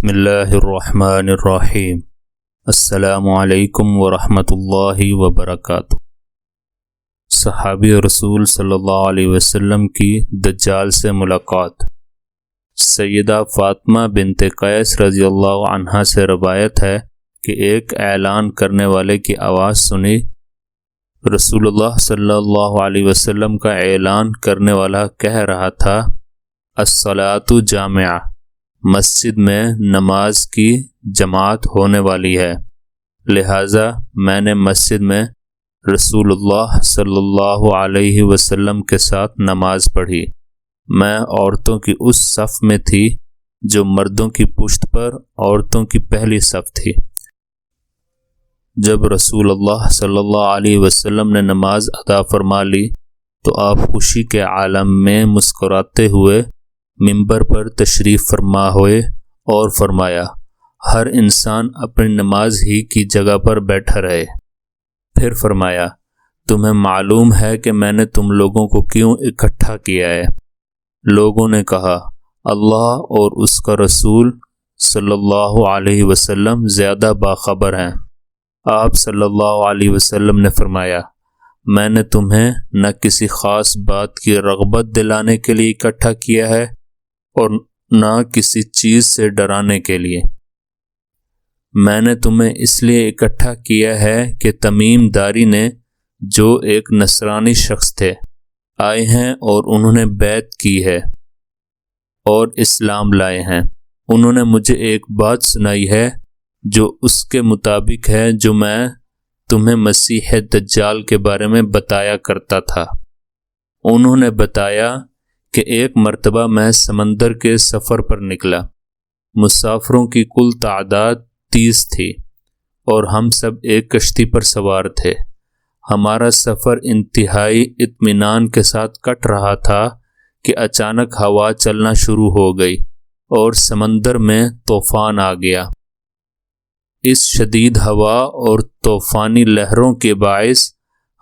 بسم اللہ الرحمن الرحیم۔ السلام علیکم ورحمۃ اللہ وبرکاتہ۔ صحابی رسول صلی اللہ علیہ وسلم کی دجال سے ملاقات۔ سیدہ فاطمہ بنت قیس رضی اللہ عنہا سے روایت ہے کہ ایک اعلان کرنے والے کی آواز سنی۔ رسول اللہ صلی اللہ علیہ وسلم کا اعلان کرنے والا کہہ رہا تھا، الصلاۃ جامعہ، مسجد میں نماز کی جماعت ہونے والی ہے، لہٰذا میں نے مسجد میں رسول اللہ صلی اللہ علیہ وسلم کے ساتھ نماز پڑھی۔ میں عورتوں کی اس صف میں تھی جو مردوں کی پشت پر عورتوں کی پہلی صف تھی۔ جب رسول اللہ صلی اللہ علیہ وسلم نے نماز ادا فرما لی تو آپ خوشی کے عالم میں مسکراتے ہوئے ممبر پر تشریف فرما ہوئے اور فرمایا، ہر انسان اپنی نماز ہی کی جگہ پر بیٹھا رہے۔ پھر فرمایا، تمہیں معلوم ہے کہ میں نے تم لوگوں کو کیوں اکٹھا کیا ہے؟ لوگوں نے کہا، اللہ اور اس کا رسول صلی اللہ علیہ وسلم زیادہ باخبر ہیں۔ آپ صلی اللہ علیہ وسلم نے فرمایا، میں نے تمہیں نہ کسی خاص بات کی رغبت دلانے کے لیے اکٹھا کیا ہے اور نہ کسی چیز سے ڈرانے کے لیے۔ میں نے تمہیں اس لیے اکٹھا کیا ہے کہ تمیم داری نے، جو ایک نصرانی شخص تھے، آئے ہیں اور انہوں نے بیعت کی ہے اور اسلام لائے ہیں۔ انہوں نے مجھے ایک بات سنائی ہے جو اس کے مطابق ہے جو میں تمہیں مسیح دجال کے بارے میں بتایا کرتا تھا۔ انہوں نے بتایا کہ ایک مرتبہ میں سمندر کے سفر پر نکلا۔ مسافروں کی کل تعداد 30 تھی اور ہم سب ایک کشتی پر سوار تھے۔ ہمارا سفر انتہائی اطمینان کے ساتھ کٹ رہا تھا کہ اچانک ہوا چلنا شروع ہو گئی اور سمندر میں طوفان آ گیا۔ اس شدید ہوا اور طوفانی لہروں کے باعث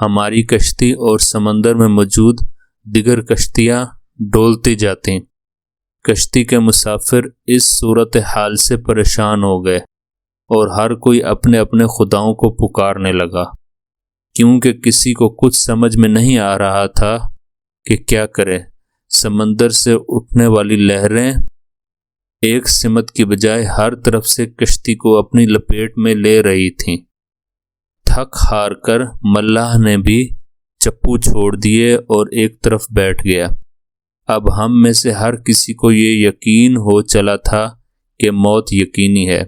ہماری کشتی اور سمندر میں موجود دیگر کشتیاں ڈولتی جاتیں۔ کشتی کے مسافر اس صورتحال سے پریشان ہو گئے اور ہر کوئی اپنے اپنے خداؤں کو پکارنے لگا، کیونکہ کسی کو کچھ سمجھ میں نہیں آ رہا تھا کہ کیا کرے۔ سمندر سے اٹھنے والی لہریں ایک سمت کی بجائے ہر طرف سے کشتی کو اپنی لپیٹ میں لے رہی تھیں۔ تھک ہار کر ملاح نے بھی چپو چھوڑ دیے اور ایک طرف بیٹھ گیا۔ اب ہم میں سے ہر کسی کو یہ یقین ہو چلا تھا کہ موت یقینی ہے۔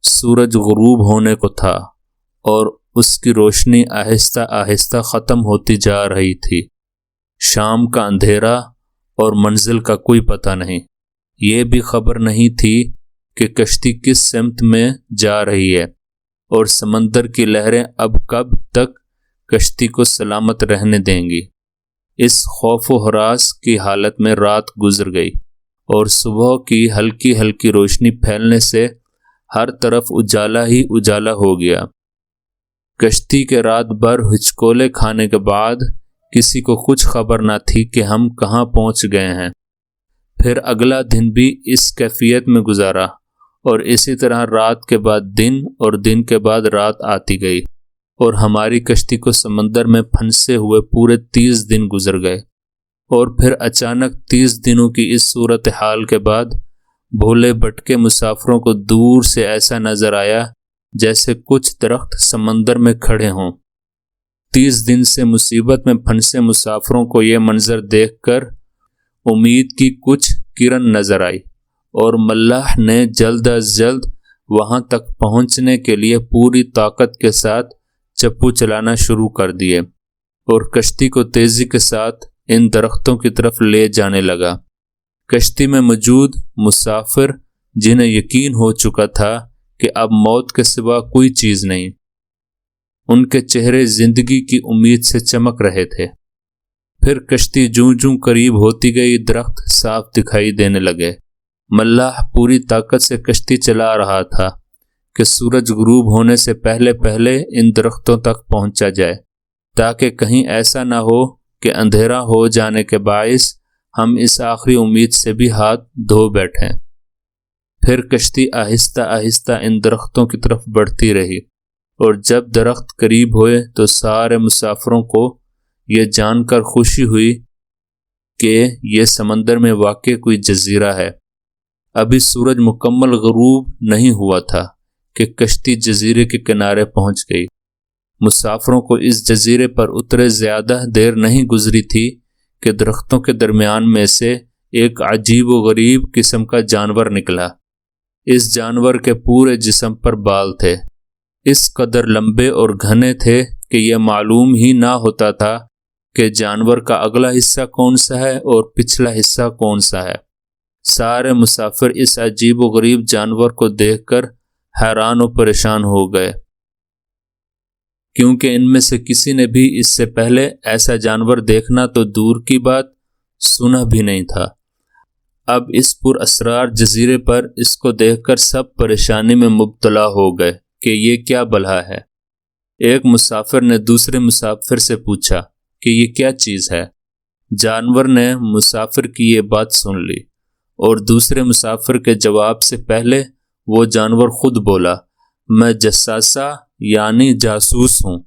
سورج غروب ہونے کو تھا اور اس کی روشنی آہستہ آہستہ ختم ہوتی جا رہی تھی۔ شام کا اندھیرا اور منزل کا کوئی پتہ نہیں۔ یہ بھی خبر نہیں تھی کہ کشتی کس سمت میں جا رہی ہے اور سمندر کی لہریں اب کب تک کشتی کو سلامت رہنے دیں گی۔ اس خوف و ہراس کی حالت میں رات گزر گئی اور صبح کی ہلکی ہلکی روشنی پھیلنے سے ہر طرف اجالا ہی اجالا ہو گیا۔ کشتی کے رات بھر ہچکولے کھانے کے بعد کسی کو کچھ خبر نہ تھی کہ ہم کہاں پہنچ گئے ہیں۔ پھر اگلا دن بھی اس کیفیت میں گزارا اور اسی طرح رات کے بعد دن اور دن کے بعد رات آتی گئی اور ہماری کشتی کو سمندر میں پھنسے ہوئے پورے 30 دن گزر گئے۔ اور پھر اچانک 30 دنوں کی اس صورتحال کے بعد بھولے بھٹکے مسافروں کو دور سے ایسا نظر آیا جیسے کچھ درخت سمندر میں کھڑے ہوں۔ 30 دن سے مصیبت میں پھنسے مسافروں کو یہ منظر دیکھ کر امید کی کچھ کرن نظر آئی اور ملاح نے جلد از جلد وہاں تک پہنچنے کے لیے پوری طاقت کے ساتھ چپو چلانا شروع کر دیے اور کشتی کو تیزی کے ساتھ ان درختوں کی طرف لے جانے لگا۔ کشتی میں موجود مسافر جنہیں یقین ہو چکا تھا کہ اب موت کے سوا کوئی چیز نہیں، ان کے چہرے زندگی کی امید سے چمک رہے تھے۔ پھر کشتی جوں جوں قریب ہوتی گئی درخت صاف دکھائی دینے لگے۔ ملاح پوری طاقت سے کشتی چلا رہا تھا کہ سورج غروب ہونے سے پہلے پہلے ان درختوں تک پہنچا جائے، تاکہ کہیں ایسا نہ ہو کہ اندھیرا ہو جانے کے باعث ہم اس آخری امید سے بھی ہاتھ دھو بیٹھیں۔ پھر کشتی آہستہ آہستہ ان درختوں کی طرف بڑھتی رہی، اور جب درخت قریب ہوئے تو سارے مسافروں کو یہ جان کر خوشی ہوئی کہ یہ سمندر میں واقع کوئی جزیرہ ہے۔ ابھی سورج مکمل غروب نہیں ہوا تھا کہ کشتی جزیرے کے کنارے پہنچ گئی۔ مسافروں کو اس جزیرے پر اترے زیادہ دیر نہیں گزری تھی کہ درختوں کے درمیان میں سے ایک عجیب و غریب قسم کا جانور نکلا۔ اس جانور کے پورے جسم پر بال تھے، اس قدر لمبے اور گھنے تھے کہ یہ معلوم ہی نہ ہوتا تھا کہ جانور کا اگلا حصہ کون سا ہے اور پچھلا حصہ کون سا ہے۔ سارے مسافر اس عجیب و غریب جانور کو دیکھ کر حیران و پریشان ہو گئے، کیونکہ ان میں سے کسی نے بھی اس سے پہلے ایسا جانور دیکھنا تو دور کی بات سنا بھی نہیں تھا۔ اب اس پر اسرار جزیرے پر اس کو دیکھ کر سب پریشانی میں مبتلا ہو گئے کہ یہ کیا بلا ہے۔ ایک مسافر نے دوسرے مسافر سے پوچھا کہ یہ کیا چیز ہے؟ جانور نے مسافر کی یہ بات سن لی، اور دوسرے مسافر کے جواب سے پہلے وہ جانور خود بولا، میں جساسہ یعنی جاسوس ہوں۔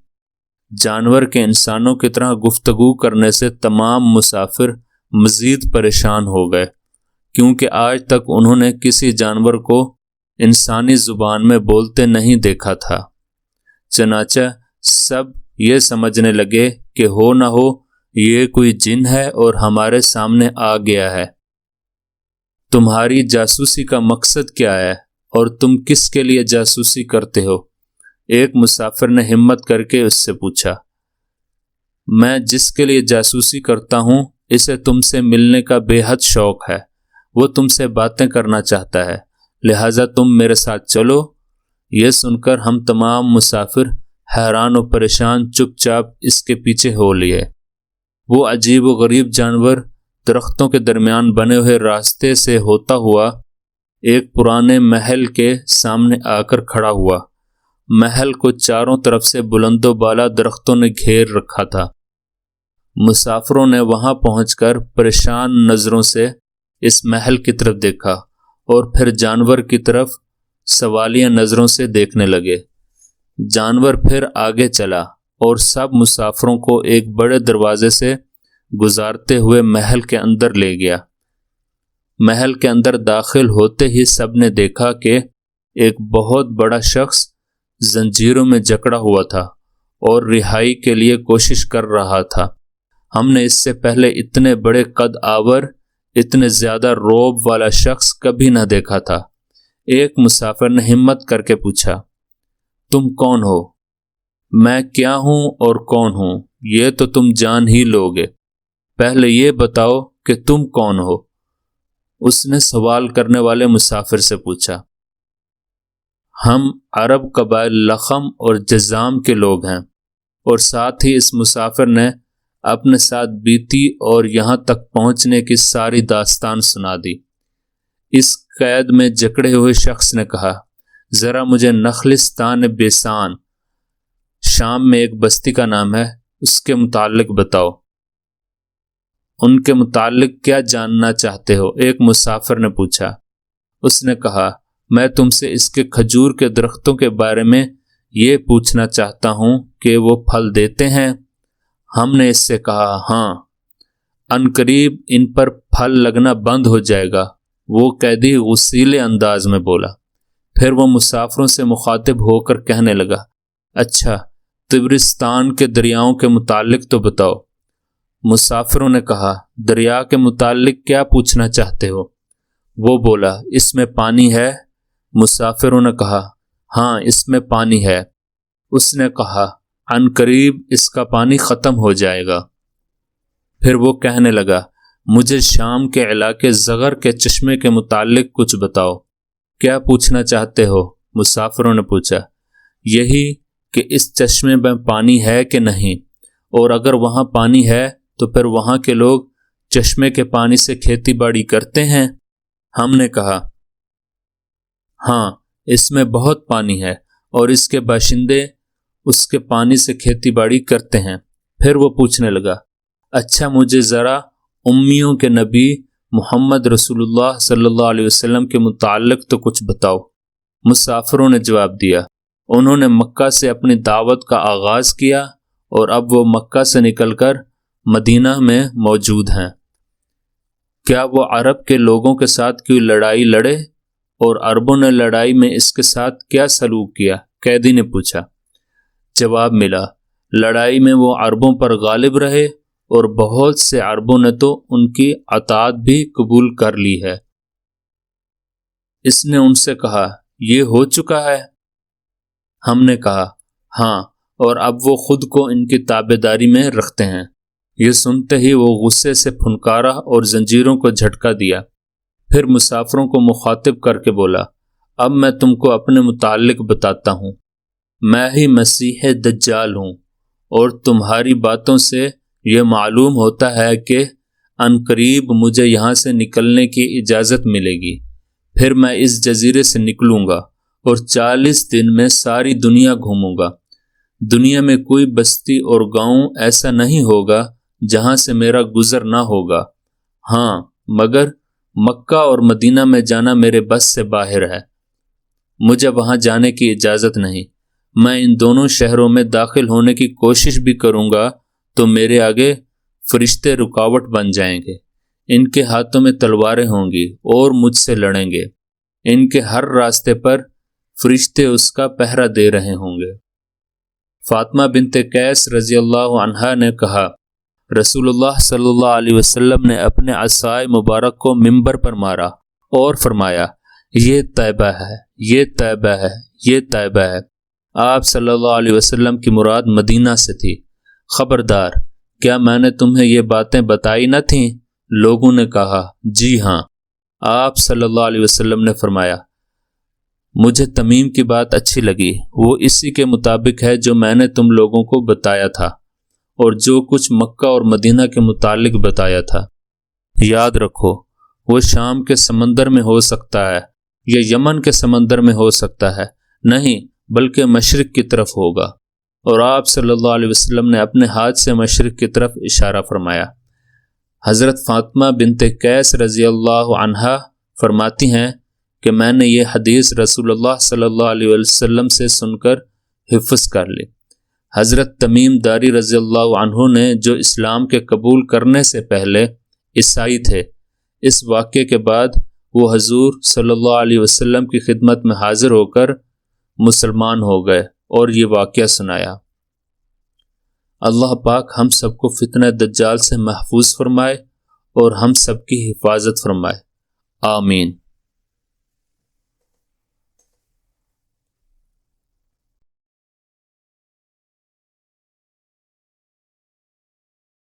جانور کے انسانوں کی طرح گفتگو کرنے سے تمام مسافر مزید پریشان ہو گئے، کیونکہ آج تک انہوں نے کسی جانور کو انسانی زبان میں بولتے نہیں دیکھا تھا۔ چنانچہ سب یہ سمجھنے لگے کہ ہو نہ ہو یہ کوئی جن ہے اور ہمارے سامنے آ گیا ہے۔ تمہاری جاسوسی کا مقصد کیا ہے اور تم کس کے لیے جاسوسی کرتے ہو؟ ایک مسافر نے ہمت کر کے اس سے پوچھا۔ میں جس کے لیے جاسوسی کرتا ہوں اسے تم سے ملنے کا بے حد شوق ہے، وہ تم سے باتیں کرنا چاہتا ہے، لہٰذا تم میرے ساتھ چلو۔ یہ سن کر ہم تمام مسافر حیران و پریشان چپ چاپ اس کے پیچھے ہو لیے۔ وہ عجیب و غریب جانور درختوں کے درمیان بنے ہوئے راستے سے ہوتا ہوا ایک پرانے محل کے سامنے آ کر کھڑا ہوا۔ محل کو چاروں طرف سے بلند و بالا درختوں نے گھیر رکھا تھا۔ مسافروں نے وہاں پہنچ کر پریشان نظروں سے اس محل کی طرف دیکھا اور پھر جانور کی طرف سوالیہ نظروں سے دیکھنے لگے۔ جانور پھر آگے چلا اور سب مسافروں کو ایک بڑے دروازے سے گزارتے ہوئے محل کے اندر لے گیا۔ محل کے اندر داخل ہوتے ہی سب نے دیکھا کہ ایک بہت بڑا شخص زنجیروں میں جکڑا ہوا تھا اور رہائی کے لیے کوشش کر رہا تھا۔ ہم نے اس سے پہلے اتنے بڑے قد آور، اتنے زیادہ رعب والا شخص کبھی نہ دیکھا تھا۔ ایک مسافر نے ہمت کر کے پوچھا، تم کون ہو؟ میں کیا ہوں اور کون ہوں یہ تو تم جان ہی لوگے، پہلے یہ بتاؤ کہ تم کون ہو؟ اس نے سوال کرنے والے مسافر سے پوچھا۔ ہم عرب قبائل لخم اور جذام کے لوگ ہیں۔ اور ساتھ ہی اس مسافر نے اپنے ساتھ بیتی اور یہاں تک پہنچنے کی ساری داستان سنا دی۔ اس قید میں جکڑے ہوئے شخص نے کہا، ذرا مجھے نخلستان بیسان، شام میں ایک بستی کا نام ہے، اس کے متعلق بتاؤ۔ ان کے متعلق کیا جاننا چاہتے ہو؟ ایک مسافر نے پوچھا۔ اس نے کہا، میں تم سے اس کے کھجور کے درختوں کے بارے میں یہ پوچھنا چاہتا ہوں کہ وہ پھل دیتے ہیں؟ ہم نے اس سے کہا، ہاں، عنقریب ان پر پھل لگنا بند ہو جائے گا، وہ قیدی غصیلے انداز میں بولا۔ پھر وہ مسافروں سے مخاطب ہو کر کہنے لگا، اچھا، طبرستان کے دریاؤں کے متعلق تو بتاؤ۔ مسافروں نے کہا، دریا کے متعلق کیا پوچھنا چاہتے ہو؟ وہ بولا، اس میں پانی ہے؟ مسافروں نے کہا، ہاں، اس میں پانی ہے۔ اس نے کہا، عنقریب اس کا پانی ختم ہو جائے گا۔ پھر وہ کہنے لگا، مجھے شام کے علاقے زغر کے چشمے کے متعلق کچھ بتاؤ۔ کیا پوچھنا چاہتے ہو؟ مسافروں نے پوچھا۔ یہی کہ اس چشمے میں پانی ہے کہ نہیں، اور اگر وہاں پانی ہے تو پھر وہاں کے لوگ چشمے کے پانی سے کھیتی باڑی کرتے ہیں؟ ہم نے کہا، ہاں، اس میں بہت پانی ہے اور اس کے باشندے اس کے پانی سے کھیتی باڑی کرتے ہیں۔ پھر وہ پوچھنے لگا، اچھا، مجھے ذرا امیوں کے نبی محمد رسول اللہ صلی اللہ علیہ وسلم کے متعلق تو کچھ بتاؤ۔ مسافروں نے جواب دیا، انہوں نے مکہ سے اپنی دعوت کا آغاز کیا اور اب وہ مکہ سے نکل کر مدینہ میں موجود ہیں۔ کیا وہ عرب کے لوگوں کے ساتھ کوئی لڑائی لڑے اور عربوں نے لڑائی میں اس کے ساتھ کیا سلوک کیا؟ قیدی نے پوچھا۔ جواب ملا، لڑائی میں وہ عربوں پر غالب رہے اور بہت سے عربوں نے تو ان کی اطاعت بھی قبول کر لی ہے۔ اس نے ان سے کہا، یہ ہو چکا ہے؟ ہم نے کہا، ہاں، اور اب وہ خود کو ان کی تابعداری میں رکھتے ہیں۔ یہ سنتے ہی وہ غصے سے پھنکارا اور زنجیروں کو جھٹکا دیا۔ پھر مسافروں کو مخاطب کر کے بولا، اب میں تم کو اپنے متعلق بتاتا ہوں۔ میں ہی مسیح دجال ہوں، اور تمہاری باتوں سے یہ معلوم ہوتا ہے کہ عنقریب مجھے یہاں سے نکلنے کی اجازت ملے گی۔ پھر میں اس جزیرے سے نکلوں گا اور 40 دن میں ساری دنیا گھوموں گا۔ دنیا میں کوئی بستی اور گاؤں ایسا نہیں ہوگا جہاں سے میرا گزر نہ ہوگا، ہاں مگر مکہ اور مدینہ میں جانا میرے بس سے باہر ہے۔ مجھے وہاں جانے کی اجازت نہیں۔ میں ان دونوں شہروں میں داخل ہونے کی کوشش بھی کروں گا تو میرے آگے فرشتے رکاوٹ بن جائیں گے۔ ان کے ہاتھوں میں تلواریں ہوں گی اور مجھ سے لڑیں گے۔ ان کے ہر راستے پر فرشتے اس کا پہرا دے رہے ہوں گے۔ فاطمہ بنت قیس رضی اللہ عنہا نے کہا، رسول اللہ صلی اللہ علیہ وسلم نے اپنے عصائے مبارک کو منبر پر مارا اور فرمایا، یہ طیبہ ہے، یہ طیبہ ہے، یہ طیبہ ہے۔ آپ صلی اللہ علیہ وسلم کی مراد مدینہ سے تھی۔ خبردار، کیا میں نے تمہیں یہ باتیں بتائی نہ تھیں؟ لوگوں نے کہا، جی ہاں۔ آپ صلی اللہ علیہ وسلم نے فرمایا، مجھے تمیم کی بات اچھی لگی، وہ اسی کے مطابق ہے جو میں نے تم لوگوں کو بتایا تھا اور جو کچھ مکہ اور مدینہ کے متعلق بتایا تھا۔ یاد رکھو، وہ شام کے سمندر میں ہو سکتا ہے یا یمن کے سمندر میں ہو سکتا ہے، نہیں بلکہ مشرق کی طرف ہوگا۔ اور آپ صلی اللہ علیہ وسلم نے اپنے ہاتھ سے مشرق کی طرف اشارہ فرمایا۔ حضرت فاطمہ بنت قیس رضی اللہ عنہا فرماتی ہیں کہ میں نے یہ حدیث رسول اللہ صلی اللہ علیہ وسلم سے سن کر حفظ کر لی۔ حضرت تمیم داری رضی اللہ عنہ نے جو اسلام کے قبول کرنے سے پہلے عیسائی تھے، اس واقعے کے بعد وہ حضور صلی اللہ علیہ وسلم کی خدمت میں حاضر ہو کر مسلمان ہو گئے اور یہ واقعہ سنایا۔ اللہ پاک ہم سب کو فتنہ دجال سے محفوظ فرمائے اور ہم سب کی حفاظت فرمائے، آمین۔